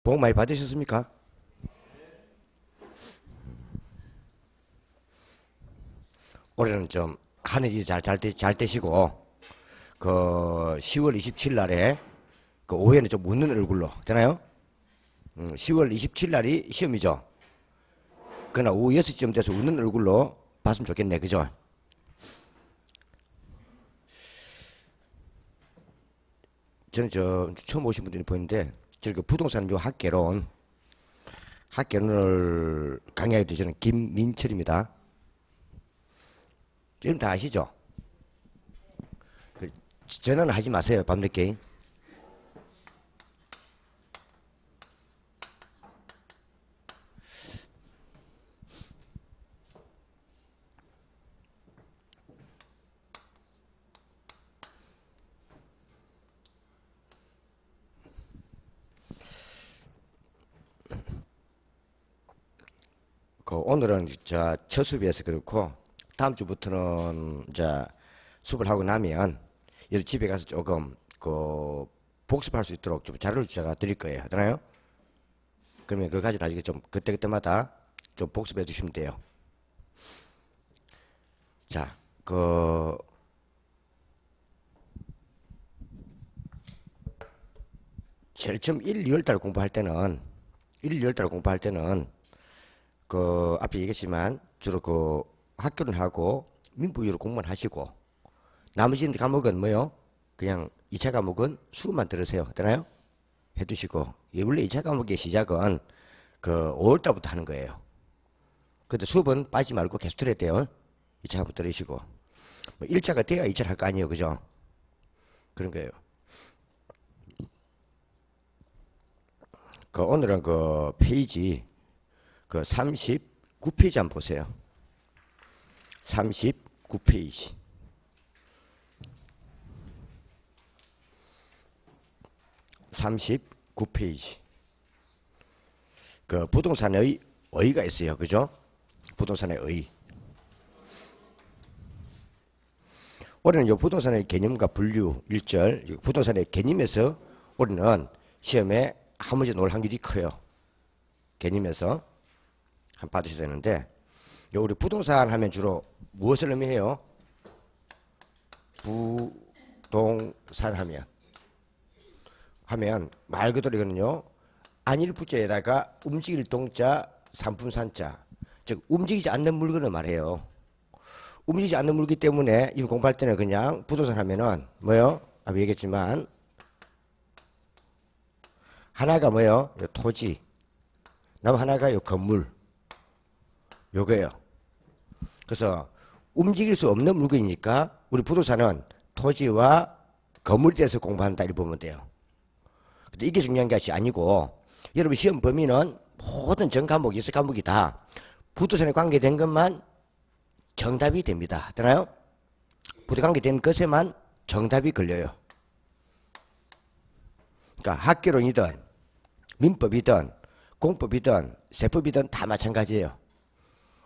복 많이 받으셨습니까? 올해는 좀 하늘이 잘 되시고 그 10월 27일 날에 그 오후에는 좀 웃는 얼굴로 되나요? 10월 27일 날이 시험이죠. 그러나 오후 6시쯤 돼서 웃는 얼굴로 봤으면 좋겠네. 그죠? 저는 처음 오신 분들이 보이는데 저그 부동산 요 학개론을 강의하게 된 저는 김민철입니다. 이름 다 아시죠? 전화는 하지 마세요. 밤늦게. 오늘은 첫 수업이어서 그렇고 다음 주부터는 수업을 하고 나면 집에 가서 조금 복습할 수 있도록 좀 자료를 제가 드릴 거예요. 되나요? 그러면 그거 가지고 나중에 좀 그때마다 좀 복습해 주시면 돼요. 자, 제일 처음 1, 2월달 공부할 때는 앞에 얘기했지만 주로 학교를 하고 민법 위주로 공부만 하시고 나머지 과목은 뭐요? 그냥 2차 과목은 수업만 들으세요. 되나요? 해두시고 원래 2차 과목의 시작은 5월달부터 하는 거예요. 근데 수업은 빠지지 말고 계속 들어야 돼요. 2차 과목 들으시고 1차가 돼야 2차를 할 거 아니에요. 그죠? 그런 거예요. 오늘은 페이지 39페이지 한번 보세요. 39페이지. 39페이지. 부동산의 의의가 있어요. 그죠? 부동산의 의의. 올해는 부동산의 개념과 분류 1절, 부동산의 개념에서 올해는 시험에 한 문제 나올 확률이 커요. 개념에서 한번 받으셔야 되는데, 우리 부동산 하면 주로 무엇을 의미해요? 부동산 하면 말 그대로 이거는요, 안일 부자에다가 움직일 동자, 산품 산자, 즉 움직이지 않는 물건을 말해요. 움직이지 않는 물기 때문에 이 공부할 때는 그냥 부동산 하면은 뭐요? 아까 얘기했지만 하나가 뭐요? 토지. 남 하나가 건물. 요거예요. 그래서 움직일 수 없는 물건이니까 우리 부동산은 토지와 건물에 대해서 공부한다 이렇게 보면 돼요. 근데 이게 중요한 것이 아니고 여러분 시험 범위는 모든 전 과목, 예술 과목이 다 부동산에 관계된 것만 정답이 됩니다. 되나요? 부동산 관계된 것에만 정답이 걸려요. 그러니까 학개론이든 민법이든 공법이든 세법이든 다 마찬가지예요.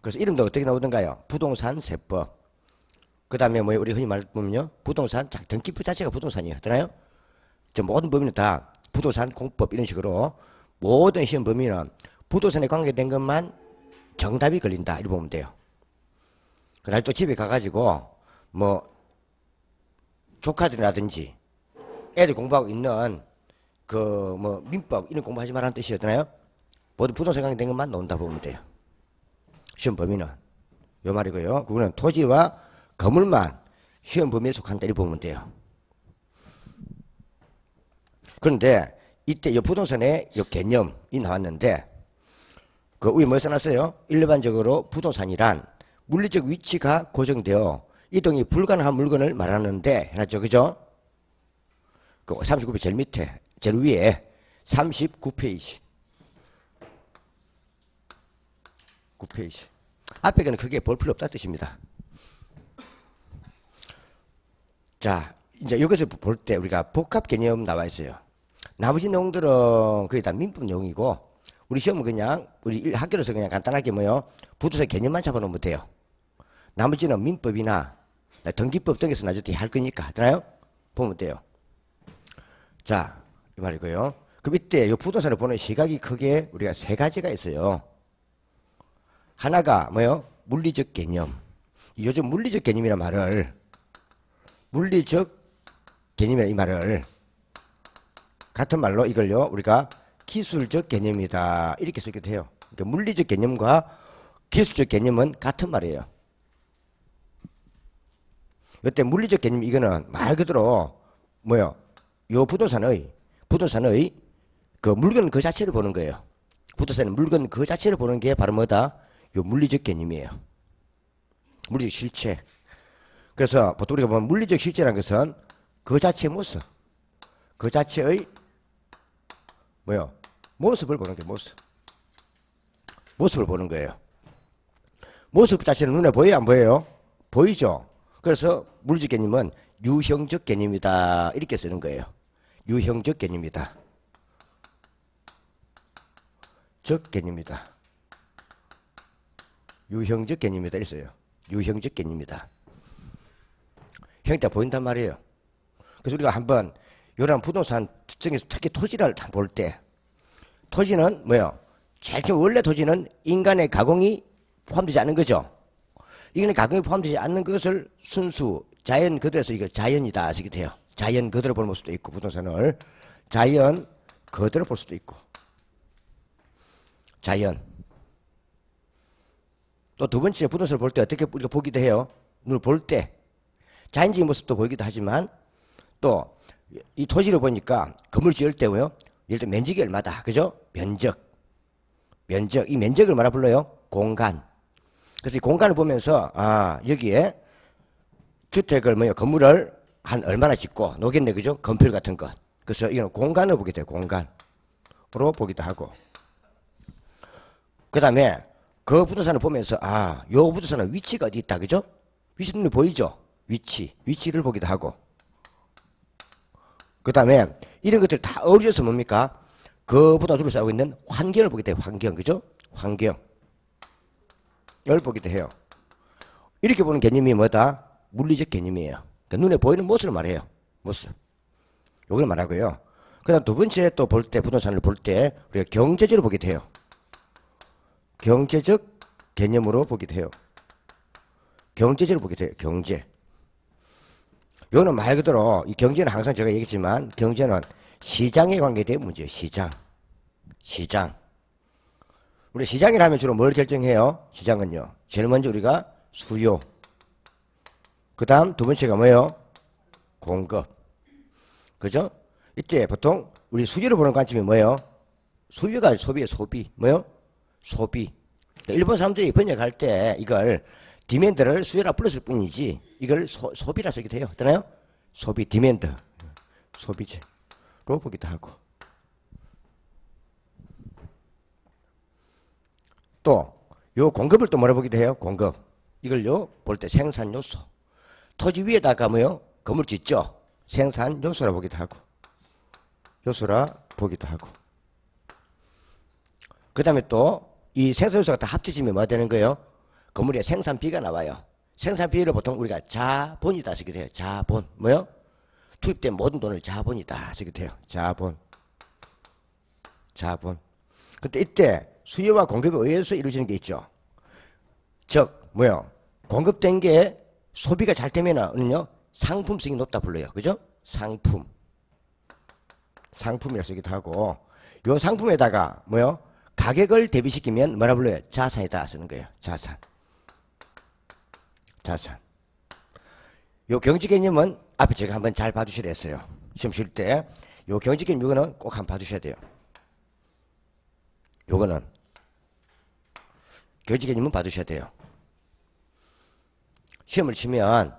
그래서 이름도 어떻게 나오던가요? 부동산 세법. 그 다음에 우리 흔히 말하면요, 부동산 등기부 자체가 부동산이에요. 되나요? 모든 범위는 다 부동산 공법 이런 식으로 모든 시험 범위는 부동산에 관계된 것만 정답이 걸린다 이렇게 보면 돼요. 그날 또 집에 가가지고 조카들이라든지 애들 공부하고 있는 민법 이런 공부하지 말라는 뜻이었잖아요. 모두 부동산 관계된 것만 논다 보면 돼요. 시험 범위는 요 말이고요. 그거는 토지와 건물만 시험 범위에 속한다 이렇게 보면 돼요. 그런데 이때 이 부동산의 이 개념이 나왔는데 그 위에 뭐 써놨어요? 일반적으로 부동산이란 물리적 위치가 고정되어 이동이 불가능한 물건을 말하는데 해놨죠. 그죠? 39페이지 제일 밑에 제일 위에 39페이지 9페이지 앞에 거는 크게 볼 필요 없다 뜻입니다. 자, 이제 이것을 볼 때 우리가 복합 개념 나와 있어요. 나머지 내용들은 거의 다 민법 내용이고 우리 시험은 그냥 우리 학교에서 그냥 간단하게 부동산 개념만 잡아놓으면 돼요. 나머지는 민법이나 등기법 등에서 나중에 할 거니까 하잖아요. 보면 돼요. 자, 이 말이고요. 그럼 이때 이 부동산을 보는 시각이 크게 우리가 세 가지가 있어요. 하나가 뭐요? 물리적 개념. 요즘 물리적 개념이란 말을 물리적 개념이란 이 말을 같은 말로 이걸요 우리가 기술적 개념이다 이렇게 쓰기도 해요. 그러니까 물리적 개념과 기술적 개념은 같은 말이에요. 이때 물리적 개념 이거는 말 그대로 뭐요? 요 부동산의 그 물건 그 자체를 보는 거예요. 부동산은 물건 그 자체를 보는 게 바로 뭐다? 요 물리적 개념이에요. 물리적 실체. 그래서 보통 우리가 보면 물리적 실체라는 것은 그 자체의 모습, 그 자체의 뭐요? 모습을 보는 게 모습을 보는 거예요. 모습 자체는 눈에 보여요, 안 보여요? 보이죠? 그래서 물리적 개념은 유형적 개념이다 이렇게 쓰는 거예요. 유형적 개념이다. 적 개념이다. 유형적 개념이다 이랬어요. 유형적 개념이다. 형태가 보인단 말이에요. 그래서 우리가 한번 이런 부동산 특징에서 특히 토지를 볼 때 토지는 뭐예요? 제일 처음 원래 토지는 인간의 가공이 포함되지 않는 거죠. 인간의 가공이 포함되지 않는 것을 순수 자연 그대로서 이거 자연이다 쓰게 돼요. 자연 그대로 볼 수도 있고 부동산을 자연 그대로 볼 수도 있고 자연. 또 두 번째 부동산을 볼 때 어떻게 우리가 보기도 해요. 눈을 볼 때 자연적인 모습도 보이기도 하지만 또 이 토지를 보니까 건물 지을 때고요. 예를 들어 면적이 얼마다. 그죠? 면적. 이 면적을 뭐라 불러요? 공간. 그래서 이 공간을 보면서 아 여기에 주택을 뭐요? 건물을 한 얼마나 짓고 놓겠네. 그죠? 건폐율 같은 것. 그래서 이거는 공간을 보게 돼요. 공간으로 보기도 하고. 그 다음에 그 부동산을 보면서 아, 요 부동산은 위치가 어디 있다. 그죠? 위치 눈에 보이죠? 위치를 보기도 하고. 그 다음에 이런 것들 다 어우러져서 뭡니까? 그 부동산을 둘러싸고 있는 환경을 보게 돼요. 환경. 그죠? 환경을 보기도 해요. 이렇게 보는 개념이 뭐다? 물리적 개념이에요. 그러니까 눈에 보이는 모습을 말해요. 모습. 요걸 말하고요. 그 다음 두 번째 또 볼 때, 부동산을 볼 때 우리가 경제적으로 보게 돼요. 경제적 개념으로 보기도 해요. 경제적으로 보게 돼요. 경제. 요거는 말 그대로 이 경제는 항상 제가 얘기했지만 경제는 시장에 관계된 문제예요. 시장. 우리 시장이라 하면 주로 뭘 결정해요? 시장은요. 제일 먼저 우리가 수요. 그 다음 두 번째가 뭐예요? 공급. 그죠? 이때 보통 우리 수요를 보는 관점이 뭐예요? 수요가 소비예요. 소비. 뭐예요? 소비. 일본 사람들이 번역할 때 이걸 디맨드를 수요라 불렀을 뿐이지 이걸 소비라 쓰기도 해요. 되나요? 소비, 디맨드. 소비재로 보기도 하고. 또 요 공급을 또 뭐라 보기도 해요? 공급. 이걸요 볼 때 생산 요소. 토지 위에다가 뭐요? 건물 짓죠. 생산 요소라 보기도 하고. 그 다음에 또 이 생산 요소가 다 합쳐지면 뭐 되는 거예요? 건물에 생산비가 나와요. 생산비를 보통 우리가 자본이다 쓰게 돼요. 자본. 뭐요? 투입된 모든 돈을 자본이다 쓰게 돼요. 자본. 근데 이때 수요와 공급에 의해서 이루어지는 게 있죠. 즉, 뭐요? 공급된 게 소비가 잘 되면은요, 상품성이 높다 불러요. 그죠? 상품이라 쓰기도 하고, 요 상품에다가 뭐요? 가격을 대비시키면 뭐라 불러요? 자산이다 쓰는 거예요. 자산. 요 경제 개념은 앞에 제가 한번 잘 봐주셔야 했어요. 시험 칠 때. 요 경제 개념 이거는 꼭 한번 봐주셔야 돼요. 요거는 경제 개념은 봐주셔야 돼요. 시험을 치면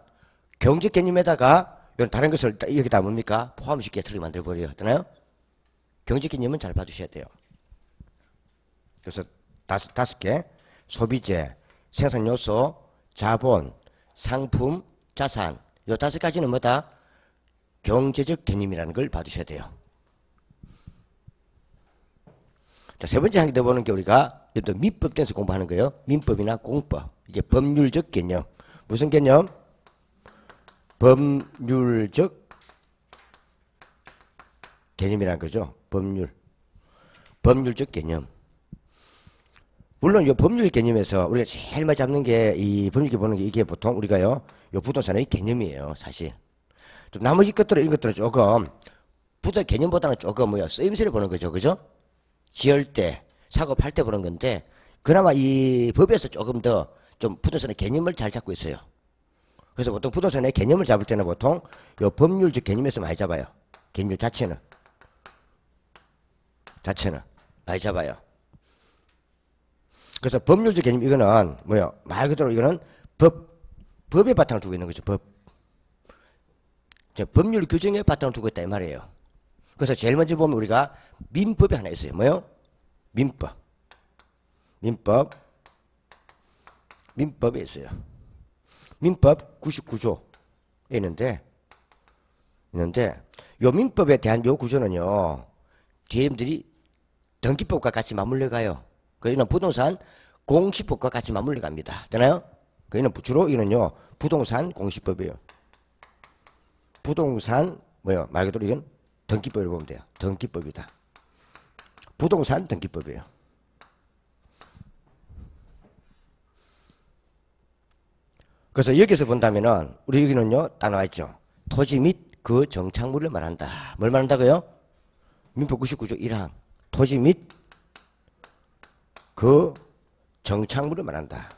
경제 개념에다가 이런 다른 것을 여기다 뭡니까? 포함시키게 틀리게 만들어버려요. 어떠나요? 경제 개념은 잘 봐주셔야 돼요. 그래서 다섯 개. 소비재, 생산요소, 자본, 상품, 자산. 요 다섯 가지는 뭐다? 경제적 개념이라는 걸 봐주셔야 돼요. 자, 세 번째 한개 더 보는 게 우리가 또 민법 등에서 공부하는 거예요. 민법이나 공법. 이게 법률적 개념. 무슨 개념? 법률적 개념이라는 거죠. 법률. 법률적 개념. 물론 이 법률 개념에서 우리가 제일 많이 잡는 게 이 법률 보는 게 이게 보통 우리가요, 요 부동산의 개념이에요, 사실. 좀 나머지 것들은 이런 것들은 조금 부동산 개념보다는 조금 쓰임새를 보는 거죠, 그죠? 지을 때, 사고 팔 때 보는 건데, 그나마 이 법에서 조금 더 좀 부동산의 개념을 잘 잡고 있어요. 그래서 보통 부동산의 개념을 잡을 때는 보통 요 법률적 개념에서 많이 잡아요. 개념 자체는 많이 잡아요. 그래서 법률적 개념 이거는 말 그대로 이거는 법의 바탕을 두고 있는 거죠. 법률 규정의 바탕을 두고 있다 이 말이에요. 그래서 제일 먼저 보면 우리가 민법이 하나 있어요. 민법이 있어요. 민법 99조 있는데 요 민법에 대한 요 구조는요, DM들이 등기법과 같이 맞물려 가요. 그이는 부동산 공시법과 같이 맞물려 갑니다. 되나요? 그이는 주로 이는요, 부동산 공시법이에요. 부동산 말 그대로 이건 등기법을 보면 돼요. 등기법이다. 부동산 등기법이에요. 그래서 여기서 본다면은 우리 여기는요, 딱 나와 있죠. 토지 및 그 정착물을 말한다. 뭘 말한다고요? 민법 99조 1항. 토지 및 그 정착물을 말한다.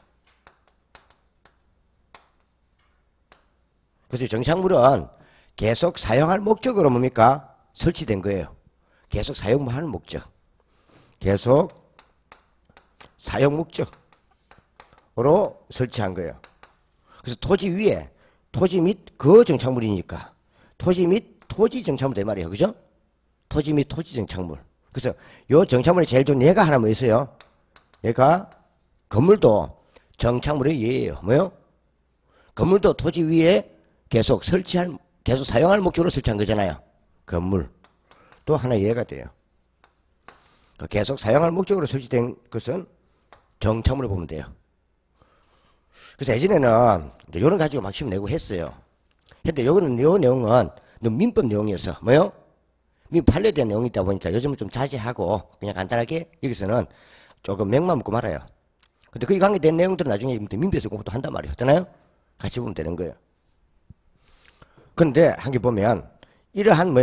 그래서 정착물은 계속 사용할 목적으로 뭡니까? 설치된 거예요. 계속 사용하는 목적. 계속 사용 목적으로 설치한 거예요. 그래서 토지 위에 토지 및 그 정착물이니까 토지 및 토지 정착물 될 말이에요. 그죠? 토지 및 토지 정착물. 그래서 요 정착물이 제일 좋은 얘가 하나 뭐 있어요? 얘가 건물도 정착물의 예예요. 뭐요? 건물도 토지 위에 계속 사용할 목적으로 설치한 거잖아요. 건물. 또 하나 이해가 돼요. 계속 사용할 목적으로 설치된 것은 정착물을 보면 돼요. 그래서 예전에는 이런 가지고 막 시험 내고 했어요. 근데 요거는 요 내용은 민법 내용이어서 뭐요? 민법 판례에 대한 내용이 있다 보니까 요즘은 좀 자제하고 그냥 간단하게 여기서는 조금 맥만 묻고 말아요. 근데 그에 관계된 내용들은 나중에 민법에서 공부도 한단 말이에요. 되나요? 같이 보면 되는 거예요. 그런데 한 개 보면 이러한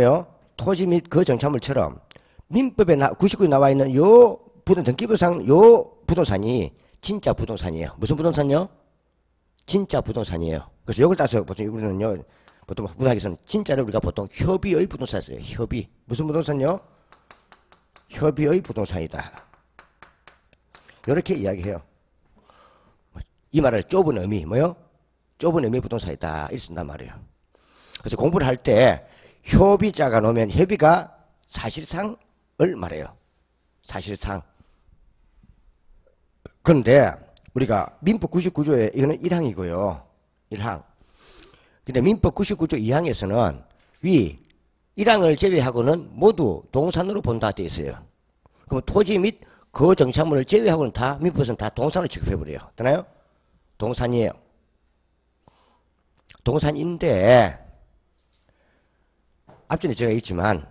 토지 및 그 정착물처럼 민법에 99에 나와 있는 요 등기부상 요 부동산이 진짜 부동산이에요. 무슨 부동산이요? 진짜 부동산이에요. 그래서 이걸 따서 보통 우리는요, 보통 부동산에서는 진짜를 우리가 보통 협의의 부동산을 써요. 협의. 무슨 부동산이요? 협의의 부동산이다. 이렇게 이야기해요. 이 말을 좁은 의미, 좁은 의미의 부동산이다. 이렇게 쓴단 말이에요. 그래서 공부를 할 때 협의자가 나오면 협의가 사실상을 말해요. 사실상. 그런데 우리가 민법 99조에 이거는 1항이고요. 1항. 근데 민법 99조 2항에서는 위 1항을 제외하고는 모두 동산으로 본다 되어 있어요. 그럼 토지 및 그 정착물을 제외하고는 다 민법에서는 다 동산으로 취급해버려요. 되나요? 동산이에요. 동산인데 앞전에 제가 있지만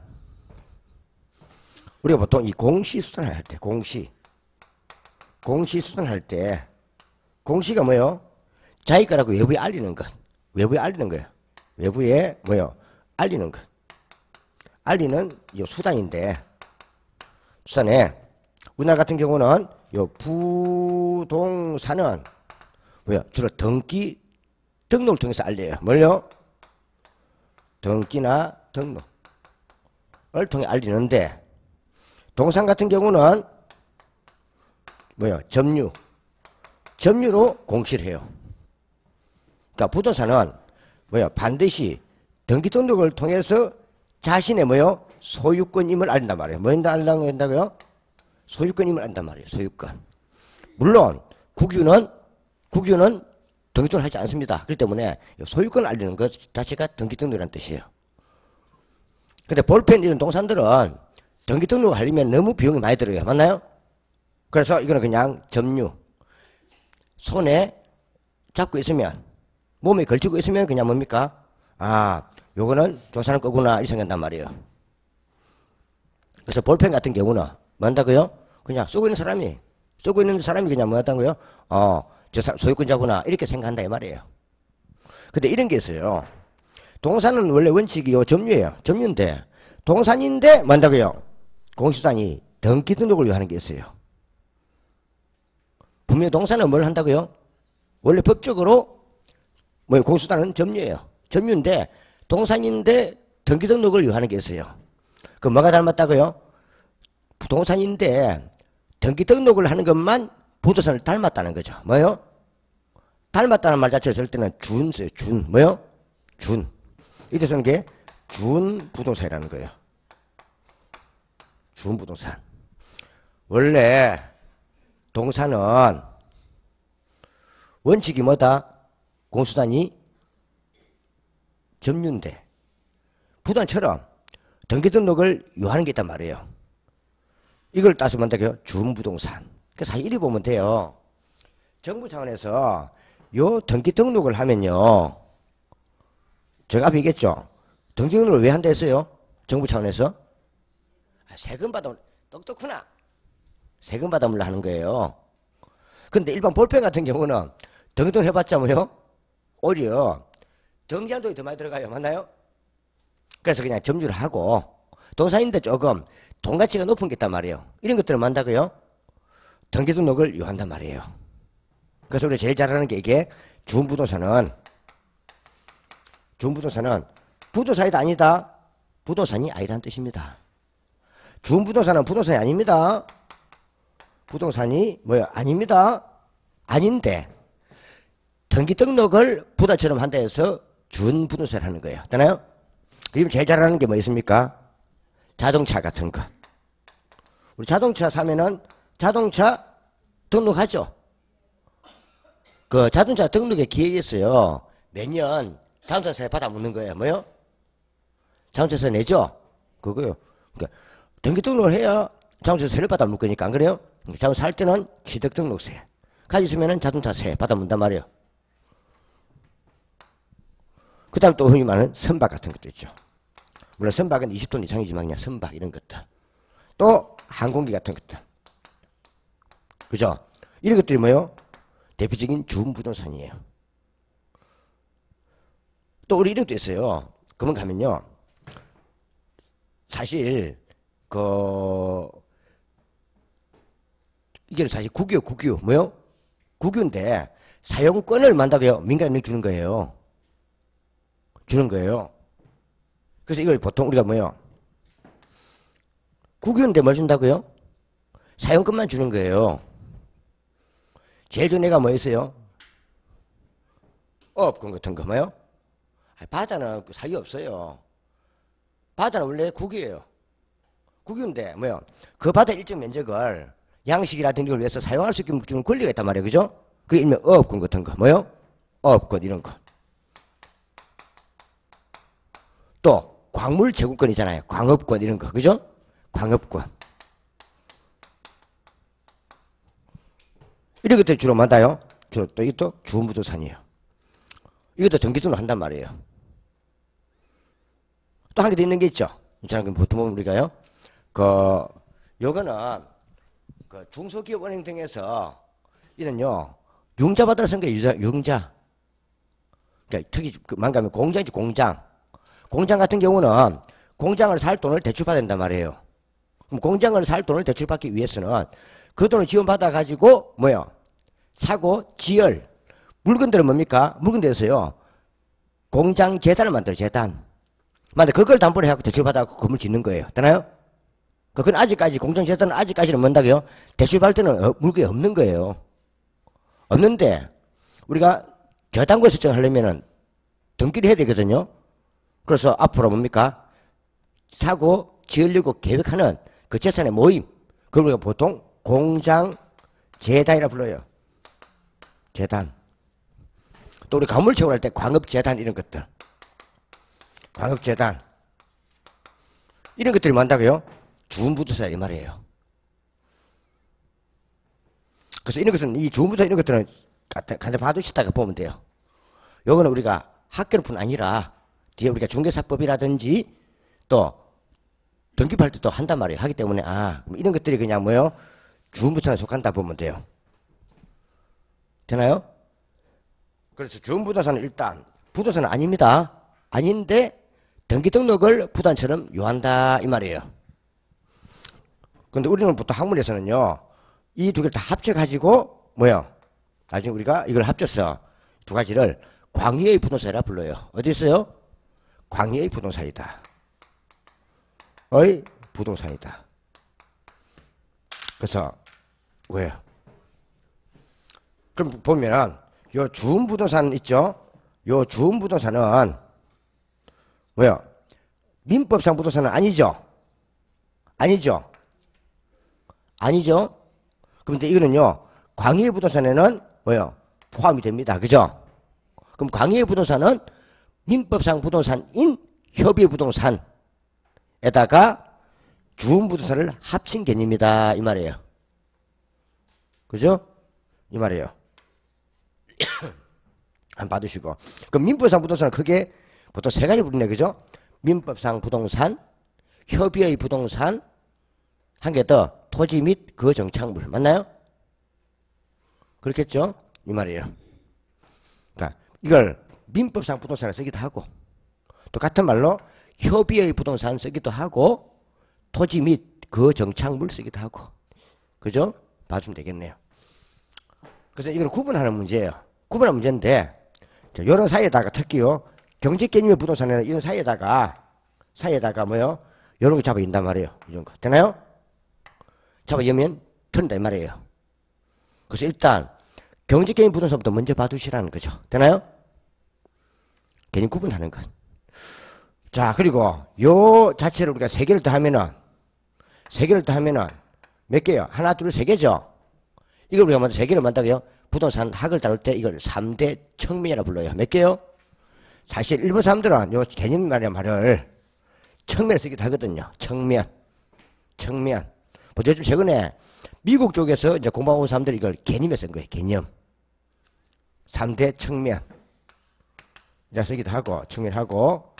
우리가 보통 이 공시수산을 할 때 공시수산할 때 공시가 뭐요? 자기 거라고 외부에 알리는 것. 외부에 알리는 거예요. 외부에 알리는 것. 알리는 요 수단인데 수단에 우리나라 같은 경우는 요 부동산은 주로 등록을 통해서 알려요. 뭘요? 등기나 등록을 통해 알리는데 동산 같은 경우는 점유로 공시를 해요. 그러니까 부동산은 반드시 등기 등록을 통해서 자신의 소유권임을 알린단 말이에요. 뭐 알린다고요? 소유권임을 알린단 말이에요. 소유권. 물론 국유는 등기 등록을 하지 않습니다. 그렇기 때문에 소유권을 알리는 것 자체가 등기 등록이라는 뜻이에요. 근데 볼펜 이런 동산들은 등기 등록을 하려면 너무 비용이 많이 들어요. 맞나요? 그래서 이거는 그냥 점유. 손에 잡고 있으면, 몸에 걸치고 있으면 그냥 뭡니까? 아, 요거는 조사는 거구나, 이 생각한단 말이에요. 그래서 볼펜 같은 경우는 뭐 한다고요? 그냥 쓰고 있는 사람이 그냥 뭐 한다고요? 저 사람 소유권자구나 이렇게 생각한다 이 말이에요. 근데 이런 게 있어요. 동사는 원래 원칙이 점유예요. 점유인데 동산인데 뭐 한다고요? 공시수단이 등기 등록을 위하는 게 있어요. 분명히 동사는 뭘 한다고요? 원래 법적으로 뭐 공시수단은 점유예요. 점유인데 동산인데 등기 등록을 위하는 게 있어요. 그 뭐가 닮았다고요? 부동산인데 등기 등록을 하는 것만 부동산을 닮았다는 거죠. 뭐요? 닮았다는 말 자체를 쓸 때는 준 써요. 준. 뭐요? 준. 이때 쓰는 게 준부동산이라는 거예요. 준부동산. 원래 동사는 원칙이 뭐다? 공수단이 점유인데 부동산처럼 등기 등록을 요하는 게 있단 말이에요. 이걸 따서 뭔다고요? 준부동산. 그래서 사실 이리 보면 돼요. 정부 차원에서 요 등기 등록을 하면요. 제가 앞에 얘기했죠. 등기 등록을 왜 한다 했어요? 정부 차원에서? 세금 받아, 똑똑구나. 세금 받아물라 하는 거예요. 근데 일반 볼펜 같은 경우는 등기 등록 해봤자 뭐요? 오히려 정지한돈이 더 많이 들어가요. 맞나요? 그래서 그냥 점유를 하고 동사인데 조금 돈 가치가 높은 게 있단 말이에요. 이런 것들을 만다고요? 등기 등록을 요한단 말이에요. 그래서 우리 제일 잘하는 게 이게 준부동산은 부동산이 아니다. 부동산이 아니라는 뜻입니다. 준부동산은 부동산이 아닙니다. 부동산이 뭐예요? 아닙니다. 아닌데 등기 등록을 부동산처럼 한다 해서 준부동산을 하는 거예요. 되나요? 그럼 제일 잘하는 게 뭐 있습니까? 자동차 같은 거. 우리 자동차 사면은 자동차 등록하죠. 그 자동차 등록에 기획했어요. 매년 자동차세 받아 묻는 거예요. 뭐요? 자동차세 내죠? 그거요. 그러니까 등기 등록을 해야 자동차세를 받아 물 거니까 안 그래요? 그러니까 자동차 살 때는 취득 등록세. 가지고 있으면은 자동차세 받아 문단 말이에요. 그 다음 또 흔히 말하는 선박 같은 것도 있죠. 물론 선박은 20톤 이상이지만 그냥 선박 이런 것들. 또 항공기 같은 것들. 그죠? 이런 것들이 뭐예요? 대표적인 준부동산이에요. 또 우리 이런 것도 있어요. 그만 가면요. 사실 이게 사실 국유 뭐요? 국유인데 사용권을 만다고요? 민간인에게 주는 거예요. 그래서 이걸 보통 우리가 뭐요? 국유인데 뭘 준다고요? 사용권만 주는 거예요. 제일 전에 내가 뭐 했어요? 업권 같은 거 뭐요? 바다는 사유 없어요. 바다는 원래 국유예요. 국유인데 뭐요? 그 바다 일정 면적을 양식이라든지 걸 위해서 사용할 수 있게 주는 권리가 있단 말이에요. 그죠? 그게 일명 업권 같은 거 뭐요? 업권 이런 거. 또 광물 제공권이잖아요. 광업권 이런 거. 그죠? 광업권. 이런 것들 주로 만다요. 주로 또 이것도 준부동산이에요. 이것도 등기등록 한단 말이에요. 또 한 개 더 있는 게 있죠. 저는 보통 우리가요. 요거는 중소기업 은행 등에서 이런요 융자 받으러 쓴 거예요. 융자. 그러니까 특히 만가면 공장이죠. 공장 같은 경우는 공장을 살 돈을 대출받아야 된단 말이에요. 그럼 공장을 살 돈을 대출받기 위해서는 그 돈을 지원받아 가지고 뭐요? 사고, 지열, 물건들은 뭡니까? 물건들에서요 공장 재단을 만들어요. 재단. 만약 그걸 담보로 해갖고 대출받아 갖고 건물 짓는 거예요. 되나요? 그건 아직까지 공장 재단은 아직까지는 뭔다고요? 대출받을 때는 물건이 없는 거예요. 없는데 우리가 저당권 설정하려면은 등기를 해야 되거든요. 그래서 앞으로 뭡니까? 사고 지으려고 계획하는 그 재산의 모임. 그걸 우리가 보통 공장 재단이라 불러요. 재단. 또 우리 건물 채굴할 때 광업재단 이런 것들. 광업재단. 이런 것들이 많다고요? 준부동산 이 말이에요. 그래서 이런 것은 이 준부동산 이런 것들은 간단히 봐두시다가 보면 돼요. 요거는 우리가 학교뿐 아니라 뒤에 우리가 중개사법이라든지 또 등기부할 때도 한단 말이에요. 하기 때문에 이런 것들이 그냥 뭐요? 주음부동산에 속한다 보면 돼요. 되나요? 그래서 주음부동산은 일단 부동산은 아닙니다. 아닌데 등기 등록을 부동산처럼 요한다 이 말이에요. 근데 우리는 보통 학문에서는요. 이 두 개를 다 합쳐가지고 뭐요? 나중에 우리가 이걸 합쳐서 두 가지를 광의의 부동산이라 불러요. 어디 있어요? 광의의 부동산이다. 의 부동산이다. 그래서 왜요? 그럼 보면 요 주음부동산 있죠? 요 주음부동산은 뭐요? 민법상 부동산은 아니죠? 아니죠? 아니죠? 그런데 이거는요 광의의 부동산에는 뭐요? 포함이 됩니다. 그죠? 그럼 광의의 부동산은 민법상 부동산인 협의의 부동산에다가 주음부동산을 합친 개념이다 이 말이에요. 그죠? 이 말이에요. 한번 받으시고. 그럼 민법상 부동산은 크게 보통 세 가지 부르네. 그죠? 민법상 부동산, 협의의 부동산, 한 개 더 토지 및 그 정착물. 맞나요? 그렇겠죠? 이 말이에요. 그러니까 이걸 민법상 부동산을 쓰기도 하고 또 같은 말로 협의의 부동산 쓰기도 하고 토지 및 그 정착물 쓰기도 하고. 그죠? 봐주면 되겠네요. 그래서 이걸 구분하는 문제예요. 구분하는 문제인데 이런 사이에다가 특히요 경제개념의 부동산에는 이런 사이에다가 뭐요? 이런 거 잡아인단 말이에요. 이런 거 되나요? 잡아이면 튼다 이 말이에요. 그래서 일단 경제개념 부동산부터 먼저 봐두시라는 거죠. 되나요? 개념 구분하는 것. 자 그리고 요 자체를 우리가 세 개를 더하면은 몇 개요? 하나 둘 세 개죠. 이걸 우리가 먼저 세 개를 만다고요. 부동산 학을 다룰 때 이걸 3대 청면이라 불러요. 몇 개요? 사실 일본 사람들은 요 개념이라는 말을 청면을 쓰기도 하거든요. 청면. 요즘 최근에 미국 쪽에서 이제 공부하고 온 사람들이 이걸 개념에 쓴 거예요. 개념. 3대 청면. 이제 쓰기도 하고, 청면하고,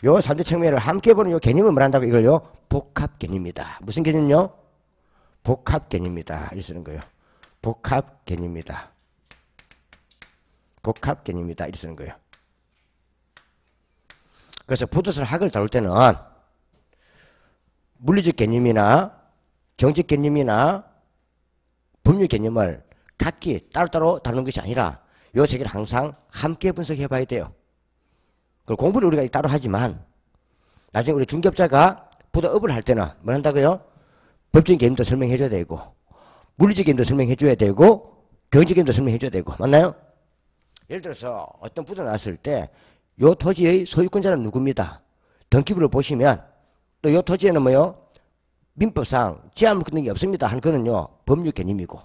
요 3대 청면을 함께 보는 요 개념을 말한다고 이걸요, 복합 개념이다. 무슨 개념요? 복합 개념이다. 이렇게 쓰는 거예요. 복합 개념이다. 이렇게 쓰는 거예요. 그래서 부동산 학을 다룰 때는 물리적 개념이나 경제 개념이나 법률 개념을 각기 따로따로 다루는 것이 아니라 이 세 개를 항상 함께 분석해 봐야 돼요. 공부를 우리가 따로 하지만 나중에 우리 중개업자가 부도업을 할 때는 뭐 한다고요? 법적인 개념도 설명해 줘야 되고 물리적 개념도 설명해 줘야 되고 경제 개념도 설명해 줘야 되고 맞나요? 예를 들어서 어떤 부도 나왔을 때 이 토지의 소유권자는 누굽니다. 등기부를 보시면 또 이 토지에는 뭐요? 민법상 제한물 끊는 게 없습니다. 하는 거는요 법률 개념이고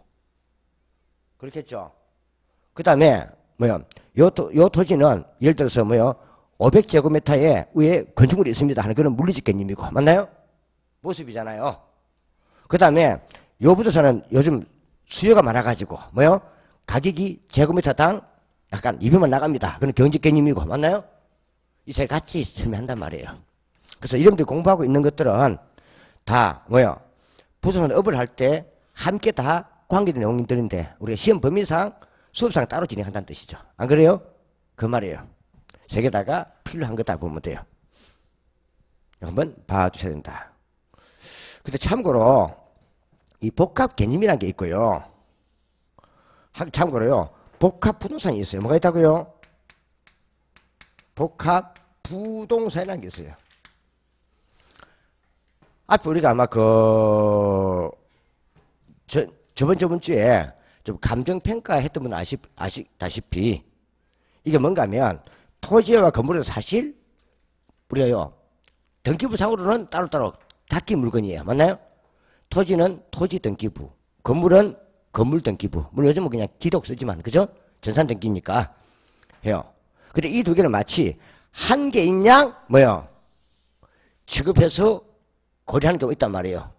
그렇겠죠. 그 다음에 뭐요? 요 토지는 예를 들어서 뭐요? 500제곱미터에 위에 건축물이 있습니다. 하는 거는 물리적 개념이고 맞나요? 모습이잖아요. 그 다음에 요 부동산은 요즘 수요가 많아가지고 뭐요? 가격이 제곱미터당 약간 200만 나갑니다. 그건 경제 개념이고 맞나요? 이 세 같이 설명한단 말이에요. 그래서 이름들 공부하고 있는 것들은 다 뭐요? 부동산 업을 할 때 함께 다 관계된 내용들인데 우리가 시험 범위상 수업상 따로 진행한다는 뜻이죠. 안 그래요? 그 말이에요. 세 개다가 필요한 거다 보면 돼요. 한번 봐주셔야 된다. 근데 참고로 이 복합 개념이라는 게 있고요. 참고로요. 복합 부동산이 있어요. 뭐가 있다고요? 복합 부동산이라는 게 있어요. 앞에 우리가 아마 저번 주에 좀 감정평가 했던 분은 아시다시피 이게 뭔가 하면 토지와 건물은 사실 우리가요 등기부상으로는 따로따로 각기 물건이에요. 맞나요? 토지는 토지 등기부, 건물은 건물 등기부. 물론 요즘은 그냥 기록 쓰지만 그죠? 전산 등기니까 해요. 근데 이 두 개는 마치 한 개인 양 뭐요? 취급해서 고려하는 경우가 있단 말이에요.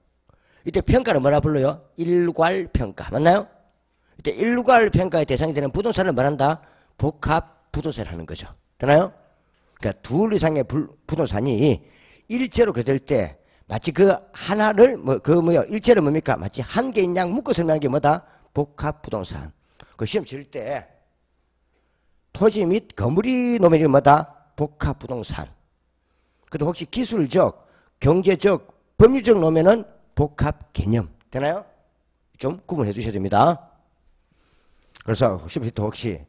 이때 평가를 뭐라 불러요? 일괄평가. 맞나요? 이때 일괄평가의 대상이 되는 부동산을 말한다? 복합 부동산을 하는 거죠. 되나요? 그러니까 둘 이상의 부동산이 일체로 그려질 때 마치 그 하나를 일체를 뭡니까? 마치 한 개인 양 묶어 설명하는 게 뭐다? 복합 부동산. 그 시험 칠 때 토지 및 건물이 놓으면 뭐다? 복합 부동산. 그래도 혹시 기술적, 경제적, 법률적 놓으면은 복합 개념. 되나요? 좀 구분해 주셔야 됩니다. 그래서 혹시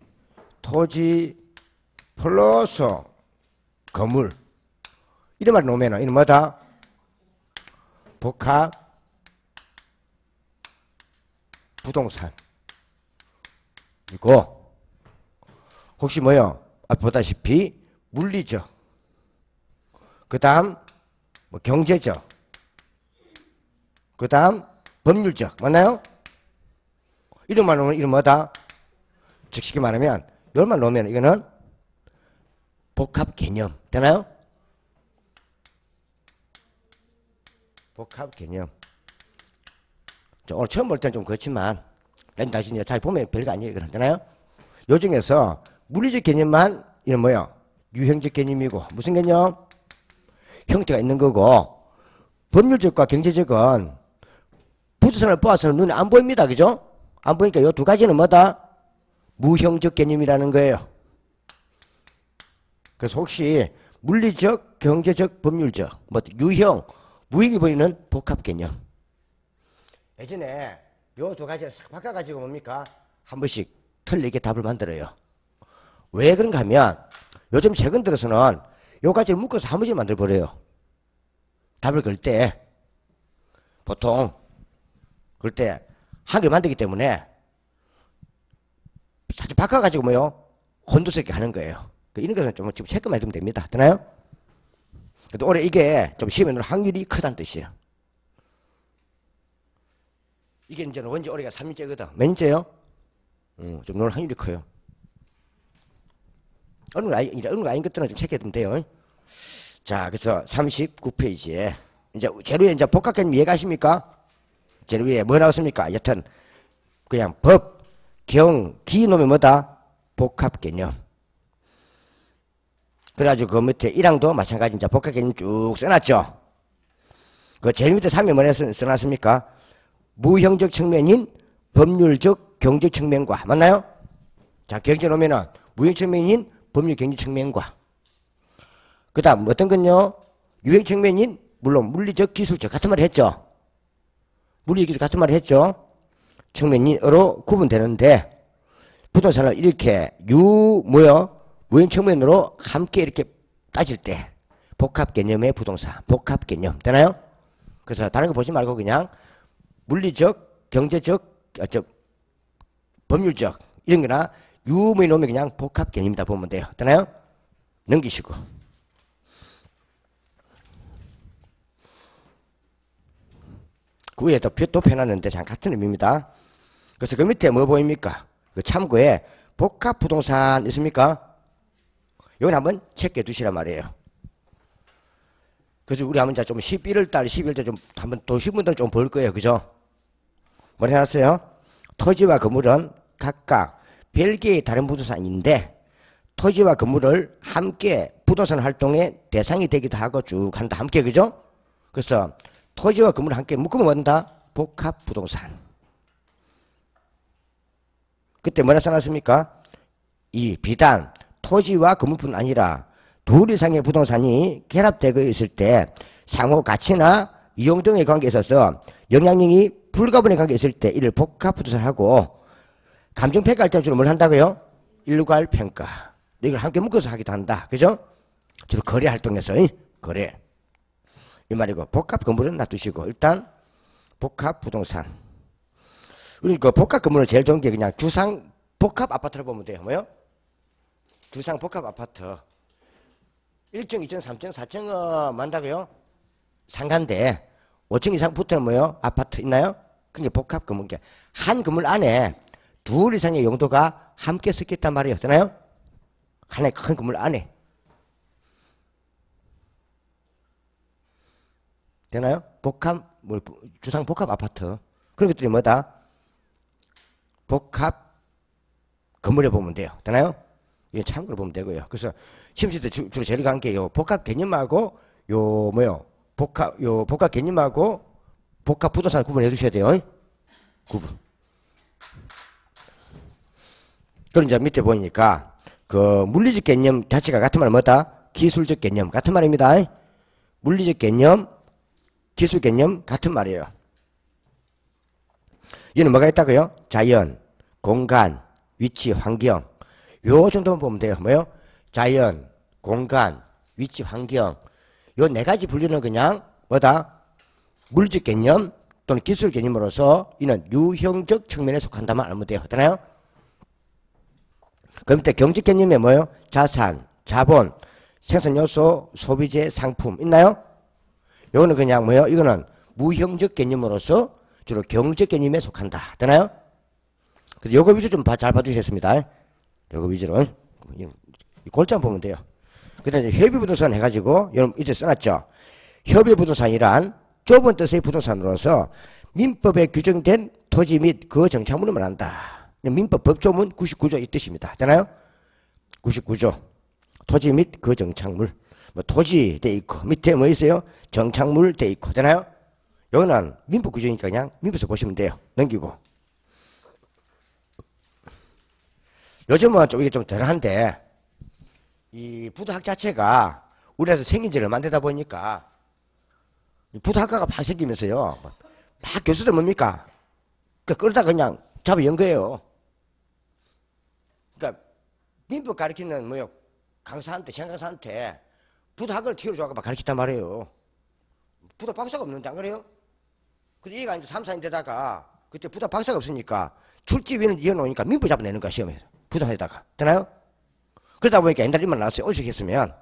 토지 플러스 건물 이런 말 놓으면은 이는 뭐다? 복합 부동산. 그리고 혹시 뭐요? 앞에 보다시피 물리적, 그 다음 경제적, 그 다음 법률적. 맞나요? 이름만 놓으면 이름 뭐다? 즉 쉽게 말하면 이것만 놓으면 이거는 복합 개념. 되나요? 복합 개념. 오늘 처음 볼 때는 좀 그렇지만 나중에 잘 보면 별거 아니에요. 이거는. 되나요? 요 중에서 물리적 개념만 이건 뭐요? 유형적 개념이고 무슨 개념? 형태가 있는 거고 법률적과 경제적은 부동산을 보아서는 눈에 안 보입니다. 그죠? 안 보니까 이 두 가지는 뭐다? 무형적 개념이라는 거예요. 그래서 혹시 물리적, 경제적, 법률적, 유형, 무형이 보이는 복합 개념. 예전에 요 두 가지를 싹 바꿔가지고 뭡니까? 한 번씩 틀리게 답을 만들어요. 왜 그런가 하면 요즘 최근 들어서는 요 가지를 묶어서 한 번씩 만들어버려요. 답을 걸 때 보통 그럴 때 한 개 만들기 때문에 사실 바꿔가지고 혼두스럽게 하는 거예요. 이런 것은 좀 지금 체크만 해두면 됩니다. 되나요? 그래도 올해 이게 좀 시험에 넣을 확률이 크다는 뜻이에요. 이게 이제 원지 올해가 3일째거든. 몇 년째요? 좀 넣을 확률이 커요. 어느 거 아닌 것들은 좀 체크해두면 돼요. 자, 그래서 39페이지에 이제 제로 위에 이제 복합 개념 이해가십니까? 제로 위에 뭐 나왔습니까? 여튼 그냥 법, 경, 기 놈이 뭐다? 복합 개념. 그래가지고 그 밑에 1항도 마찬가지 이제 복합 개념 쭉 써놨죠. 그 제일 밑에 3에 뭐라 써놨습니까? 무형적 측면인 법률적 경제 측면과. 맞나요? 자, 경제 놓으면은 무형 측면인 법률 경제 측면과. 그 다음 어떤 건요? 유형 측면인 물론 물리적 기술적 같은 말 했죠. 물리적 기술 같은 말 했죠. 측면으로 구분되는데 부동산을 이렇게 무형 측면으로 함께 이렇게 따질 때 복합 개념의 부동산, 복합 개념. 되나요? 그래서 다른 거 보지 말고 그냥 물리적, 경제적, 법률적 이런 거나 유무에 놓으면 그냥 복합 개념이다 보면 돼요. 되나요? 넘기시고. 그 위에 또 펴놨는데 참 같은 의미입니다. 그래서 그 밑에 뭐 보입니까? 그 참고에 복합 부동산 있습니까? 이건 한번 체크해 두시란 말이에요. 그래서 우리 한번 좀 11월달, 12월달 좀 한번 도시분들 좀 볼 거예요. 그죠? 뭐 해놨어요? 토지와 건물은 각각 별개의 다른 부동산인데 토지와 건물을 함께 부동산 활동의 대상이 되기도 하고 쭉 한다. 함께. 그죠? 그래서 토지와 건물을 함께 묶으면 뭐다? 복합 부동산. 그때 뭐라 써놨습니까? 이 비단 토지와 건물뿐 아니라 둘 이상의 부동산이 결합되어 있을 때 상호 가치나 이용 등의 관계에 있어서 영향력이 불가분의 관계에 있을 때 이를 복합 부동산하고 감정평가할 때는 주로 뭘 한다고요? 일괄 평가. 이걸 함께 묶어서 하기도 한다. 그죠? 주로 거래 활동에서 거래. 이 말이고 복합 건물은 놔두시고 일단 복합 부동산. 그러니까 복합 건물은 제일 좋은 게 그냥 주상 복합 아파트를 보면 돼요. 뭐요? 주상 복합 아파트. 1층, 2층, 3층, 4층 만다고요? 상가인데 5층 이상 붙으면 뭐요? 아파트 있나요? 그게 복합 건물. 한 건물 안에 둘 이상의 용도가 함께 섞였단 말이에요. 되나요? 하나의 큰 건물 안에. 되나요? 주상 복합 아파트. 그런 것들이 뭐다? 복합 건물에 보면 돼요. 되나요? 이거 참고로 보면 되고요. 그래서 시험칠 때 주로 제일 간 게 요 복합 개념하고 요 복합 개념하고 복합 부동산 구분해 주셔야 돼요. 구분. 그럼 이제 밑에 보니까 그 물리적 개념 자체가 같은 말 뭐다? 기술적 개념 같은 말입니다. 물리적 개념, 기술 개념 같은 말이에요. 얘는 뭐가 있다고요? 자연, 공간, 위치, 환경. 요 정도만 보면 돼요. 뭐요? 자연, 공간, 위치, 환경. 요 네 가지 분류는 그냥 뭐다? 물질 개념 또는 기술 개념으로서 이는 유형적 측면에 속한다만 알면 돼요. 되나요? 그럼 밑에 경제 개념에 뭐요? 자산, 자본, 생산 요소, 소비재, 상품 있나요? 요거는 그냥 뭐요? 이거는 무형적 개념으로서 주로 경제 개념에 속한다. 되나요? 그래서 요거 위주 좀 잘 봐주셨습니다. 요거 위주로 이 골자만 보면 돼요. 그다음에 협의부동산 해가지고 여러분 이제 써놨죠. 협의부동산이란 좁은 뜻의 부동산으로서 민법에 규정된 토지 및 그 정착물을 말한다. 민법 법조문 99조 이 뜻입니다. 잖아요? 99조. 토지 및 그 정착물. 뭐 토지 돼 있고 밑에 뭐 있어요? 정착물 돼 있고. 되나요? 여기는 민법 규정이니까 그냥 민법에서 보시면 돼요. 넘기고. 요즘은 좀 이게 좀 덜한데 이 부도학 자체가 우리나라에서 생긴 지를 얼마 안 되다 보니까 부도학과가 막 생기면서요. 막 교수들 뭡니까? 그러다 그냥 잡아 연 거예요. 그러니까 민법 가르치는 뭐요? 강사한테, 시험강사한테 부도학을 티로 줘서 막 가르쳤단 말이에요. 부도 박사가 없는데 안 그래요? 근데 얘가 이제 3, 4년 되다가 그때 부도 박사가 없으니까 출제위원을 이어놓으니까 민법 잡아내는 거야, 시험에서. 부도학에다가. 되나요? 그러다 보니까 옛날 일만 나왔어요. 오죽했으면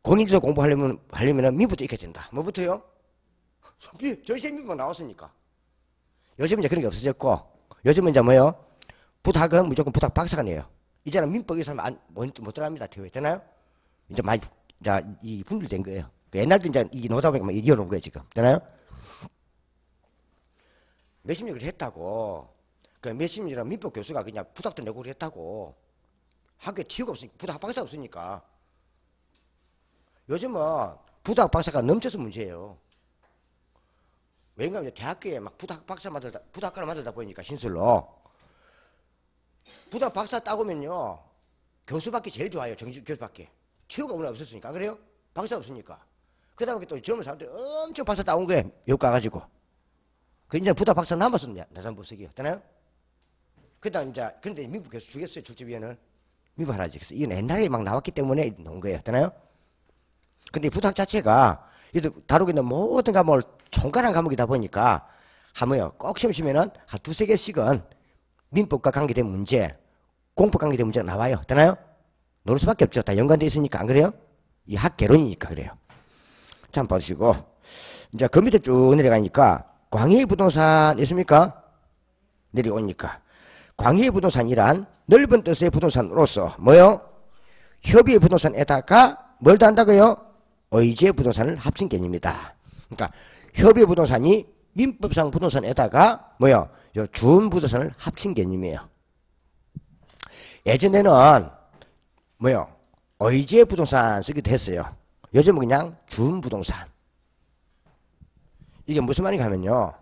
공인지도 공부하려면 민부터 익혀야 된다. 뭐부터요? 전시의 민법 나왔으니까. 요즘은 이제 그런 게 없어졌고, 요즘은 이제 뭐요? 부탁은 무조건 부탁 박사가 내요. 이제는 민법에서 못 들어갑니다. 대회 되나요? 이제 많이, 이제 이 분류된 거예요. 옛날도 이제 이 노다 보니까 이어놓은 거예요, 지금. 되나요? 몇십 년을 했다고, 그 몇십 년이나 민법 교수가 그냥 부탁도 내고 그랬다고. 학교에 튀어가 없으니까, 부탁 박사가 없으니까. 요즘은 부탁 박사가 넘쳐서 문제예요. 왜냐하면 대학교에 막 부탁학과를 만들다 보니까 신술로. 부탁 박사 따고면요, 교수밖에 제일 좋아요. 정식 교수밖에. 튀어가 오늘 없었으니까. 그래요? 박사 없으니까. 그 다음에 또 젊은 사람들이 엄청 박사 따온 거예요. 여기 가가지고. 그 이제 부탁 박사 남았었냐? 나산법 쓰기요. 되나요? 그 다음 이제, 근데 민법 교수 주겠어요. 출제위원을. 민법 하나 지겠어요. 이건 옛날에 막 나왔기 때문에 놓은 거예요. 되나요? 근데 부탁 자체가 다루고 있는 모든 과목을 총괄한 과목이다 보니까 하면요. 꼭 시험 치면은 한 두세 개씩은 민법과 관계된 문제, 공법 관계된 문제가 나와요. 되나요? 놓을 수밖에 없죠. 다 연관되어 있으니까. 안 그래요? 이 학개론이니까 그래요. 참 봐주시고. 이제 그 밑에 쭉 내려가니까 광해의 부동산 있습니까? 내려오니까. 광해의 부동산이란 넓은 뜻의 부동산으로서 뭐요? 협의의 부동산에다가 뭘 더한다고요? 의지의 부동산을 합친 개념이다. 그러니까 협의의 부동산이 민법상 부동산에다가 뭐요? 요 준 부동산을 합친 개념이에요. 예전에는 뭐요? 의지의 부동산 쓰기도 했어요. 요즘은 그냥 준 부동산. 이게 무슨 말인가 하면요.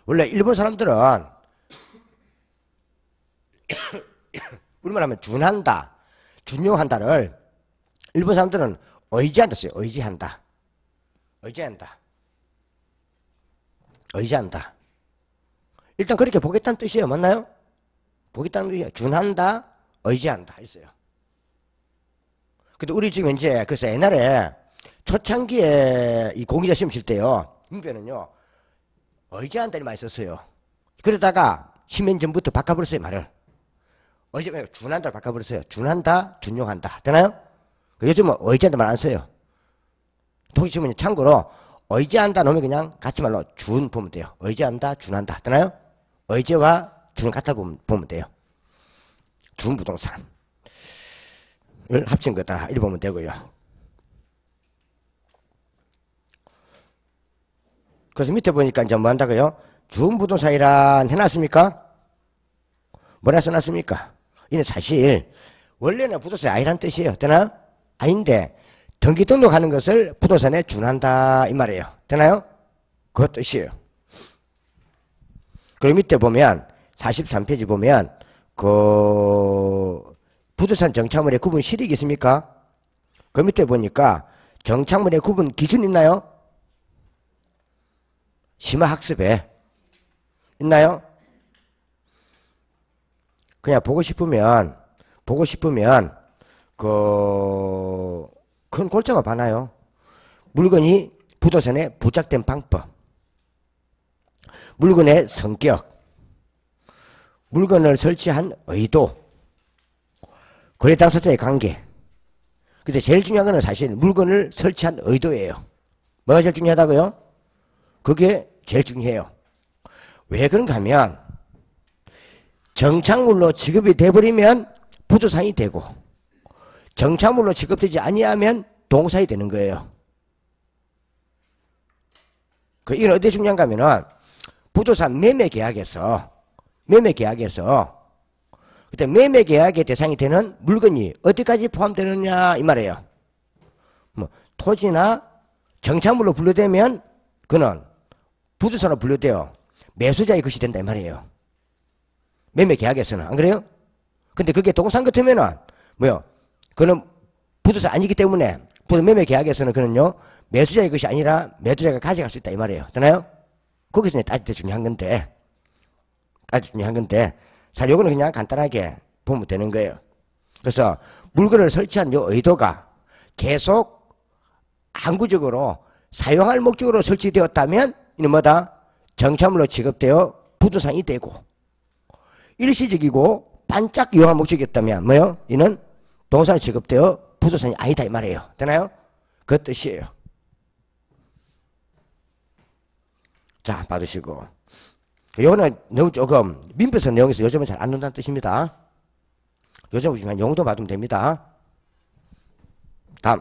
원래 일본 사람들은 우리말 하면 준한다, 준용한다를 일본 사람들은 의지한다 써요. 의지한다. 의지한다. 의지한다. 일단 그렇게 보겠다는 뜻이에요. 맞나요? 보겠다는 뜻이에요. 준한다, 의지한다 있어요. 근데 우리 지금 이제 그래서 옛날에 초창기에 이 공기자 시험 칠 때요. 민변은요. 의지한다를 많이 썼어요. 그러다가 10년 전부터 바꿔버렸어요. 말을. 준한다를 바꿔버렸어요. 준한다, 준용한다. 되나요? 요즘은 의지한다 말 안 써요. 통일시험은 참고로 의지한다 놓으면 그냥 같이 말로 준 보면 돼요. 의지한다, 준한다. 되나요? 의지와 준 같아 보면 돼요. 준 부동산을 합친 거다. 이렇게 보면 되고요. 그래서 밑에 보니까 이제 뭐 한다고요? 준 부동산이란 해놨습니까? 뭐라 써놨습니까? 이는 사실 원래는 부동산이 아니란 뜻이에요. 되나? 아닌데 등기 등록하는 것을 부동산에 준한다 이 말이에요. 되나요? 그 뜻이에요. 그리고 밑에 보면 43페이지 보면 그 부동산 정착물의 구분 실익이 있습니까? 그 밑에 보니까 정착물의 구분 기준 있나요? 심화학습에 있나요? 그냥 보고 싶으면 그 큰 골자가 많아요. 물건이 부동산에 부착된 방법, 물건의 성격, 물건을 설치한 의도, 거래 당사자의 관계. 근데 제일 중요한 거는 사실 물건을 설치한 의도예요. 뭐가 제일 중요하다고요? 그게 제일 중요해요. 왜 그런가 하면 정착물로 지급이 돼버리면 부조산이 되고 정착물로 지급되지 아니하면 동사이 되는 거예요. 이건 어디에 중요한가 하면은 부조산 매매계약에서 그때 매매계약의 대상이 되는 물건이 어디까지 포함되느냐 이 말이에요. 뭐 토지나 정착물로 분류되면 그는 부조산으로 분류되어 매수자의 것이 된다 이 말이에요. 매매계약에서는 안 그래요? 근데 그게 동산 같으면은 뭐요? 그는 부조산 아니기 때문에 매매계약에서는 그는요 매수자의 것이 아니라 매도자가 가져갈 수 있다 이 말이에요. 되나요? 거기서 따질 때 중요한 건데 자, 요거는 그냥 간단하게 보면 되는 거예요. 그래서 물건을 설치한 요 의도가 계속 항구적으로 사용할 목적으로 설치되었다면 이는 뭐다? 정착물로 취급되어 부조산이 되고 일시적이고 반짝 이용할 목적이었다면 뭐요? 이는 동산에 취급되어 부조산이 아니다 이 말이에요. 되나요? 그 뜻이에요. 자, 받으시고 요거는 너무 조금 민법서 내용에서 요즘은 잘 안 넣는다는 뜻입니다. 요즘 보시면 용도 받으면 됩니다. 다음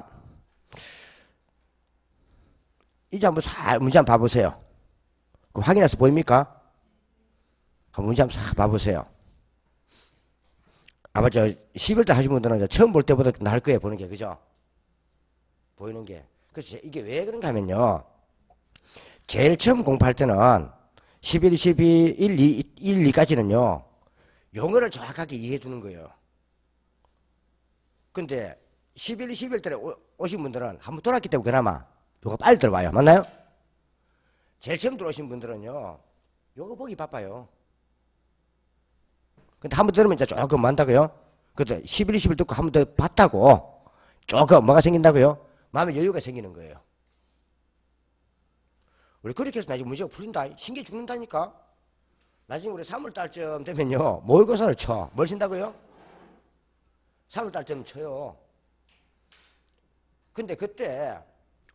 이제 한번 문제 한번 봐보세요. 확인해서 보입니까? 한번 문제 한번 싹 봐보세요. 아마 11달 하신 분들은 처음 볼 때보다 좀 나을 거예요. 보는 게 그죠? 보이는 게. 그래서 이게 왜 그런가 하면요. 제일 처음 공부할 때는 11, 12, 1, 2까지는요. 용어를 정확하게 이해해 주는 거예요. 근데 11, 11달에 오신 분들은 한번 돌았기 때문에 그나마 요거 빨리 들어와요. 맞나요? 제일 처음 들어오신 분들은요. 요거 보기 바빠요. 근데 한 번 들으면 이제 조금 많다고요? 그래서 11, 11 듣고 한 번 더 봤다고 조금 뭐가 생긴다고요? 마음에 여유가 생기는 거예요. 우리 그렇게 해서 나중에 문제가 풀린다. 신기 죽는다니까? 나중에 우리 3월달쯤 되면요. 모의고사를 쳐. 뭘 친다고요? 3월달쯤 쳐요. 근데 그때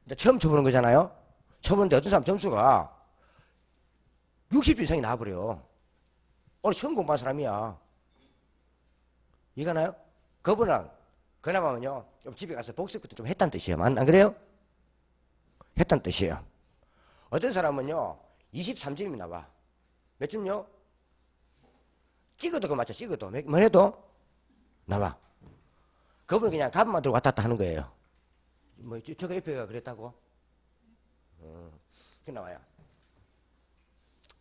이제 처음 쳐보는 거잖아요? 쳐보는데 어떤 사람 점수가 60점 이상이 나와버려. 오늘 처음 공부한 사람이야. 이해가나요? 그분은 그나마는요. 좀 집에 가서 복습부터 좀 했다는 뜻이에요. 안 그래요? 했다는 뜻이에요. 어떤 사람은요 23점이 나와. 몇 점요? 찍어도 그 맞죠. 찍어도 뭐 해도 나와. 그분은 그냥 가방만 들고 왔다 갔다 하는 거예요. 뭐 저거 옆에가 그랬다고? 그 나와요.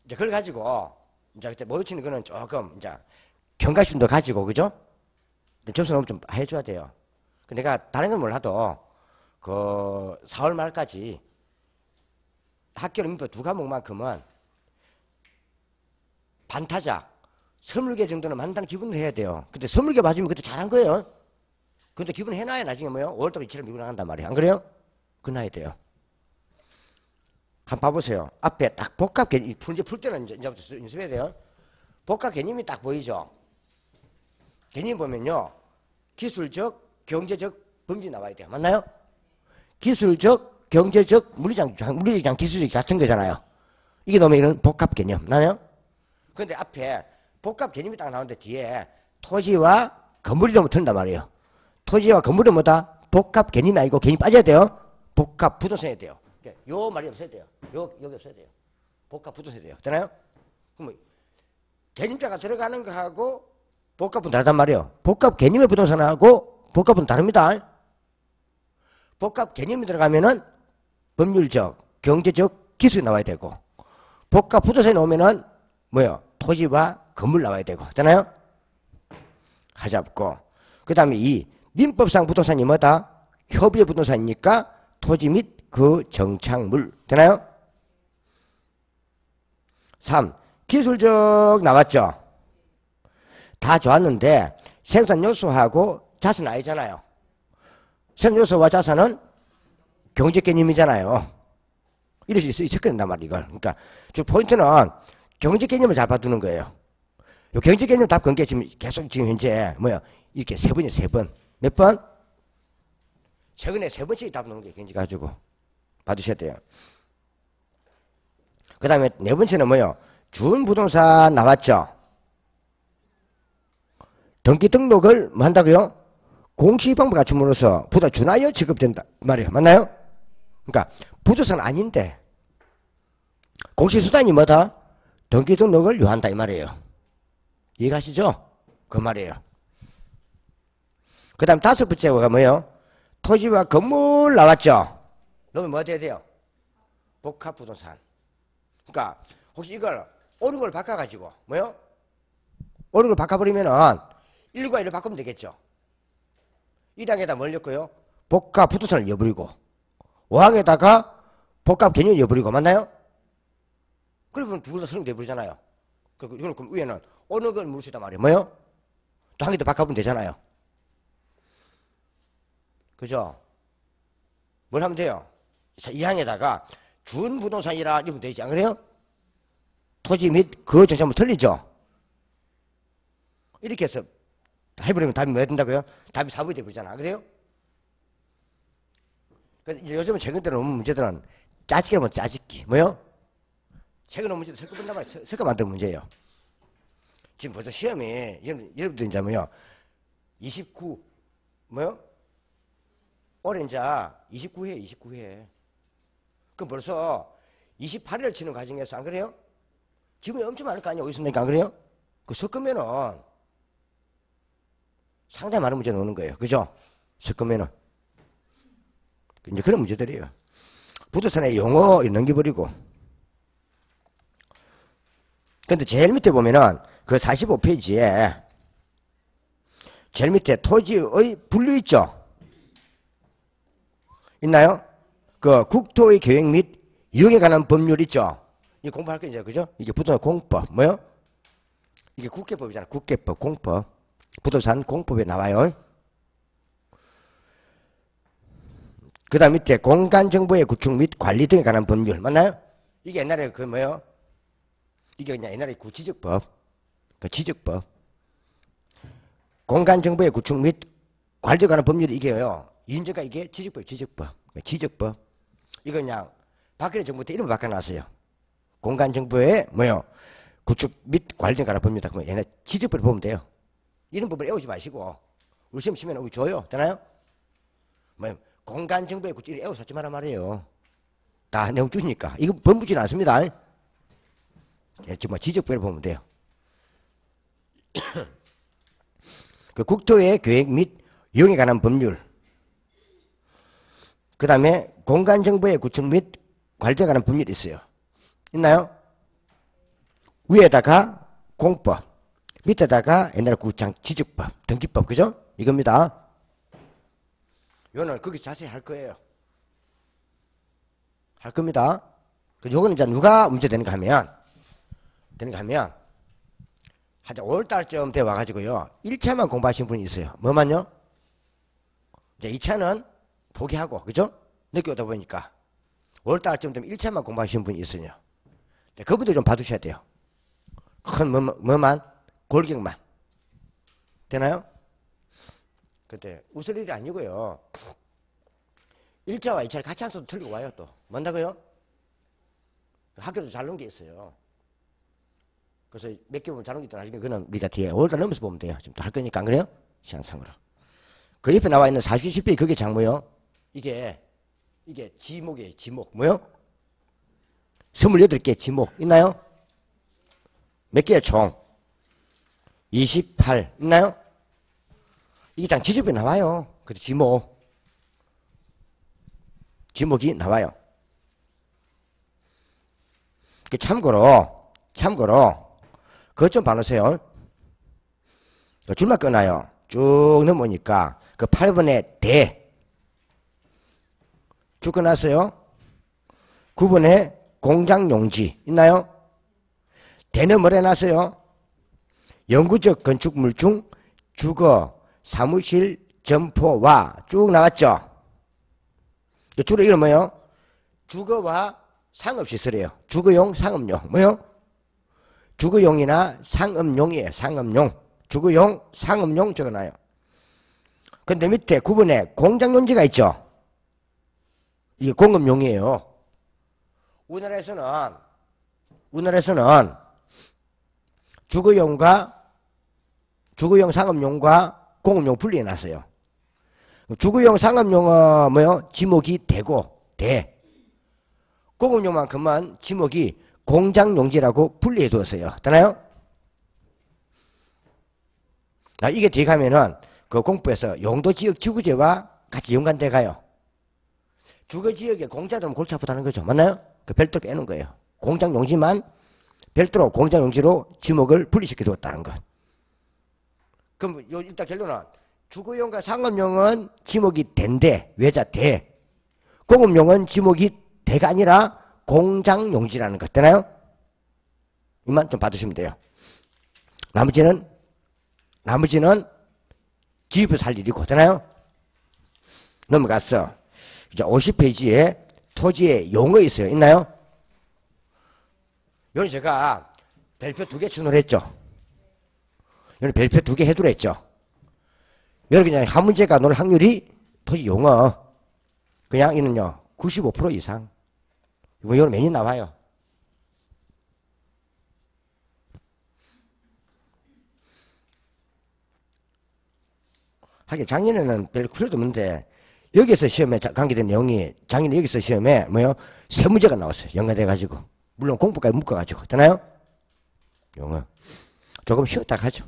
이제 그걸 가지고 이제 그때 모의치는 거는 조금 이제 경각심도 가지고 그죠? 점수 너무 좀 해줘야 돼요. 내가 다른 건 몰라도 그 4월 말까지 학교를 민법 2과목만큼은 반타작 20개 정도는 만다는 기분을 해야 돼요. 근데 20개 맞으면 그것도 잘한 거예요. 근데 기분 해놔야 나중에 뭐요? 5월달 이체를 밀고 나간단 말이에요. 안 그래요? 그나야 돼요. 한번 봐보세요. 앞에 딱 복합 개념, 문제 풀 때는 이제부터 연습해야 돼요. 복합 개념이 딱 보이죠? 개념 보면요. 기술적, 경제적, 범죄 나와야 돼요. 맞나요? 기술적, 경제적, 물리적, 기술적 같은 거잖아요. 이게 너무 이런 복합 개념. 나요? 근데 앞에 복합 개념이 딱 나오는데 뒤에 토지와 건물이 너무 튼단 말이에요. 토지와 건물은 뭐다? 복합 개념이 아니고 개념이 빠져야 돼요. 복합 부동산이 돼요. 요 말이 없어야 돼요. 여기 없어야 돼요. 복합 부동산이 돼요. 되나요? 그럼 개념자가 들어가는 거하고 복합은 다르단 말이에요. 복합 개념의 부동산하고 복합은 다릅니다. 복합 개념이 들어가면은 법률적, 경제적 기술이 나와야 되고, 복합 부동산에 나오면은 뭐요? 토지와 건물 나와야 되고, 되나요? 하잡고, 그 다음에 이 민법상 부동산이 뭐다? 협의의 부동산이니까 토지 및 그 정착물, 되나요? 3. 기술적 나왔죠? 다 좋았는데 생산 요소하고 자산 아니잖아요. 생산 요소와 자산은 경제 개념이잖아요. 이럴 수 있었겠단 말이야, 이걸. 그러니까 주 포인트는 경제 개념을 잡아두는 거예요. 요 경제 개념 답 건게 지금 계속 지금 현재 뭐야? 이렇게 세 번이에요, 세 번. 몇 번? 최근에 세 번씩 답 놓은 게 경제 가지고 봐두셔야 돼요. 그 다음에 네 번째는 뭐요? 준부동산 나왔죠? 등기 등록을 뭐 한다고요? 공시방법 갖춤으로써 부자 준하여 지급된다 말이에요. 맞나요? 그러니까 부조선 아닌데 공시수단이 뭐다? 등기 등록을 요한다 이 말이에요. 이해가시죠? 그 말이에요. 그 다음 다섯 번째가 뭐예요? 토지와 건물 나왔죠? 그러면 뭐 돼야 돼요? 복합부동산. 그러니까 혹시 이걸 옳은 걸 바꿔가지고 뭐요? 옳은 걸 바꿔버리면은 1과 1을 바꾸면 되겠죠. 1항에다 뭘 넣고요? 복합 부동산을 넣어버리고 5항에다가 복합 개념을 넣어버리고 맞나요? 그러면 둘 다 성립돼버리잖아요. 그럼 위에는 어느 걸 물을 수 있단 말이에요. 뭐요? 또 한 개 더 바꿔보면 되잖아요. 그죠? 뭘 하면 돼요? 2항에다가 준부동산이라 이러면 되지 안 그래요? 토지 및 그 정착물 틀리죠? 이렇게 해서 해버리면 답이 뭐 된다고요? 답이 4분이 되버리잖아. 안 그래요? 이제 요즘은 최근 때는 문제들은 짜집기 하면 짜집기. 뭐요? 최근 온 문제도 섞어본단 말이에요. 섞어 만드는 문제예요. 지금 벌써 시험이, 여러분들 이제 뭐요? 29, 뭐요? 올해 이제 29회. 그럼 벌써 28일을 치는 과정에서 안 그래요? 지금이 엄청 많을 거 아니에요? 어디서 내니까 안 그래요? 그 섞으면은 상당히 많은 문제가 나오는 거예요. 그죠? 섞으면은. 이제 그런 문제들이에요. 부동산의 용어 넘겨버리고. 근데 제일 밑에 보면은 그 45페이지에 제일 밑에 토지의 분류 있죠? 있나요? 그 국토의 계획 및 이용에 관한 법률 있죠? 이 공부할 거 이제, 그죠? 이게 부동산 공법. 뭐요? 이게 국계법이잖아. 국계법, 공법. 부동산 공법에 나와요. 그 다음 밑에 공간정보의 구축 및 관리 등에 관한 법률. 맞나요? 이게 옛날에 그 뭐요? 이게 그냥 옛날에 구지적법. 그 지적법. 공간정보의 구축 및 관리에 관한 법률이 이게요. 인제가 이게 지적법, 지적법. 이거 그냥 박근혜 정부 때 이름 바꿔놨어요. 공간정보의 뭐요? 구축 및 관리에 관한 법률. 그러면 옛날 지적법을 보면 돼요. 이런 법을 외우지 마시고 우리 시험 치면 우리 줘요. 되나요? 뭐 공간정보의 구축을 외워서 하지 마란 말이에요. 다 내용 주니까. 이거 범부지는 않습니다. 예, 정말 지적법을 보면 돼요. 그 국토의 계획 및 이용에 관한 법률. 그 다음에 공간정보의 구축 및 관리에 관한 법률이 있어요. 있나요? 위에다가 공법, 밑에다가 옛날 구장 지적법, 등기법, 그죠? 이겁니다. 이거는 거기서 자세히 할 거예요. 할 겁니다. 요거는 이제 누가 문제되는가 하면, 한 5월달쯤 돼 와가지고요. 1차만 공부하신 분이 있어요. 뭐만요? 이제 2차는 포기하고, 그죠? 늦게 오다 보니까. 5월달쯤 되면 1차만 공부하신 분이 있어요. 그분들 좀 봐두셔야 돼요. 큰 뭐만? 골격만. 되나요? 근데 웃을 일이 아니고요. 1차와 2차를 같이 안 써도 틀리고 와요, 또. 뭔다고요? 학교도 잘 놓은 게 있어요. 그래서 몇 개 보면 잘 놓은 게 있다. 나중에 그는 우리가 뒤에 5월달 넘어서 보면 돼요. 지금 할 거니까, 안 그래요? 시간상으로. 그 옆에 나와 있는 40페이지 그게 장뭐요? 이게 지목이에요, 지목. 뭐요? 28개 지목. 있나요? 몇 개야, 총? 28. 있나요? 이게 장 지적에 나와요. 그 지목. 지목이 나와요. 참고로 그것 좀 봐놓으세요. 줄만 끊어요. 쭉 넘어오니까 그 8번에 대 쭉 끊었어요. 9번에 공장용지 있나요? 대는 뭐래 놨어요? 영구적 건축물 중 주거, 사무실, 점포와 쭉 나왔죠. 주로 이건 뭐예요? 주거와 상업시설이에요. 주거용, 상업용. 뭐요? 주거용이나 상업용이에요. 상업용. 주거용, 상업용 적어놔요. 근데 밑에 9번에 공장용지가 있죠. 이게 공업용이에요. 우리나라에서는 주거용, 상업용과 공업용 분리해놨어요. 주거용, 상업용은 뭐요? 지목이 대고, 대. 공업용만큼은 지목이 공장용지라고 분리해 두었어요. 되나요? 이게 뒤에 가면은 그 공부에서 용도지역 지구제와 같이 연관돼 가요. 주거지역에 공장들은 골치 아프다는 거죠. 맞나요? 그 별도로 빼는 거예요. 공장용지만 별도로 공장용지로 지목을 분리시켜 두었다는 것. 그럼 일단 결론은 주거용과 상업용은 지목이 대인데 외자 대. 공업용은 지목이 대가 아니라 공장용지라는 것. 되나요? 이만 좀 봐두시면 돼요. 나머지는 집에서 할 일이고. 되나요? 넘어갔어. 이제 50페이지에 토지의 용어 있어요. 있나요? 여기 제가 별표 2개 추노를 했죠. 여기 별표 2개 해두라 했죠. 여기 그냥 한 문제가 놓을 확률이 토지 용어. 그냥 이는요, 95% 이상. 이거 여기 많이 나와요. 하긴 작년에는 별 필요도 없는데, 여기서 시험에 관계된 내용이 작년에 여기서 시험에 뭐요? 세 문제가 나왔어요. 연관돼가지고. 물론 공부까지 묶어가지고. 되나요? 용어. 조금 쉬었다 가죠.